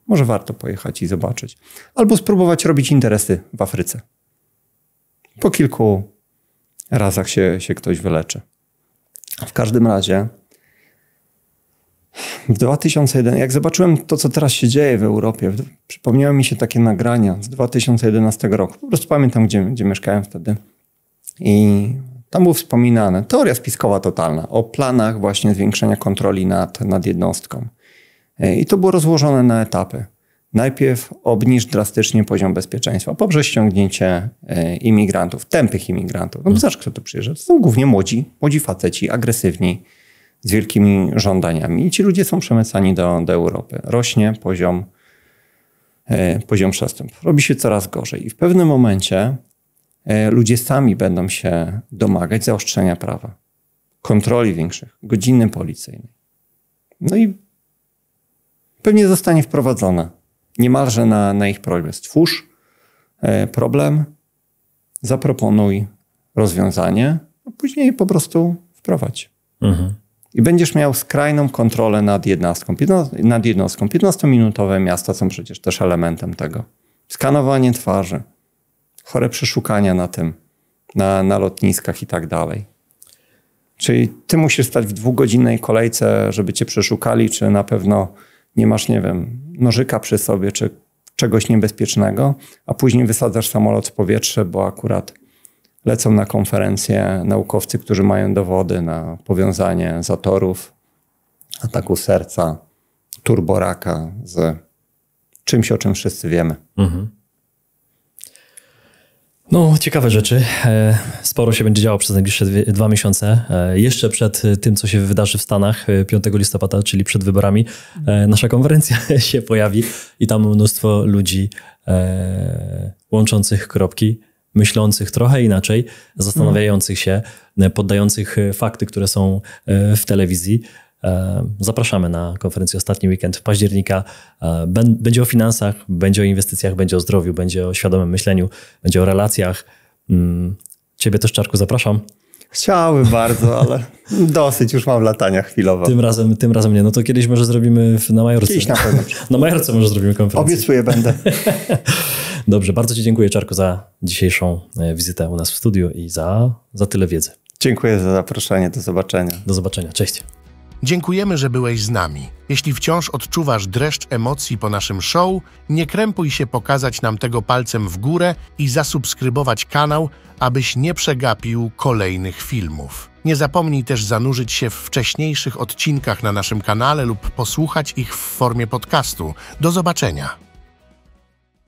Może warto pojechać i zobaczyć. Albo spróbować robić interesy w Afryce. Po kilku razach się ktoś wyleczy. W każdym razie w 2001, jak zobaczyłem to, co teraz się dzieje w Europie, przypomniały mi się takie nagrania z 2011 roku. Po prostu pamiętam, gdzie mieszkałem wtedy. I tam było wspominane teoria spiskowa totalna o planach właśnie zwiększenia kontroli nad jednostką. I to było rozłożone na etapy. Najpierw obniż drastycznie poziom bezpieczeństwa poprzez ściągnięcie imigrantów, tępych imigrantów. No bo zobacz, kto tu przyjeżdża. To są głównie młodzi faceci, agresywni, z wielkimi żądaniami. I ci ludzie są przemycani do Europy. Rośnie poziom przestępstw. Robi się coraz gorzej. I w pewnym momencie ludzie sami będą się domagać zaostrzenia prawa, kontroli większych, godziny policyjnej. No i pewnie zostanie wprowadzona niemalże na ich prośbę. Stwórz problem, zaproponuj rozwiązanie, a później po prostu wprowadź. I będziesz miał skrajną kontrolę nad jednostką. 15-minutowe miasta są przecież też elementem tego. Skanowanie twarzy, chore przeszukania na lotniskach i tak dalej. Czyli ty musisz stać w 2-godzinnej kolejce, żeby cię przeszukali, czy na pewno nie masz, nie wiem, nożyka przy sobie, czy czegoś niebezpiecznego, a później wysadzasz samolot w powietrze, bo akurat lecą na konferencję naukowcy, którzy mają dowody na powiązanie zatorów, ataku serca, turboraka z czymś, o czym wszyscy wiemy. Mhm. No, ciekawe rzeczy. Sporo się będzie działo przez najbliższe 2 miesiące. Jeszcze przed tym, co się wydarzy w Stanach 5 listopada, czyli przed wyborami, nasza konferencja się pojawi i tam mnóstwo ludzi łączących kropki, myślących trochę inaczej, zastanawiających się, poddających fakty, które są w telewizji. Zapraszamy na konferencję ostatni weekend października. Będzie o finansach, będzie o inwestycjach, będzie o zdrowiu, będzie o świadomym myśleniu, będzie o relacjach. Ciebie też, Czarku, zapraszam. Chciałbym bardzo, ale dosyć już mam latania chwilowo. Tym razem nie. No to kiedyś może zrobimy na Majorce. Kiedyś na pewno. Na Majorce może zrobimy konferencję. Obiecuję, będę. Dobrze, bardzo ci dziękuję, Czarku, za dzisiejszą wizytę u nas w studiu i za tyle wiedzy. Dziękuję za zaproszenie. Do zobaczenia. Do zobaczenia. Cześć. Dziękujemy, że byłeś z nami. Jeśli wciąż odczuwasz dreszcz emocji po naszym show, nie krępuj się pokazać nam tego palcem w górę i zasubskrybować kanał, abyś nie przegapił kolejnych filmów. Nie zapomnij też zanurzyć się w wcześniejszych odcinkach na naszym kanale lub posłuchać ich w formie podcastu. Do zobaczenia!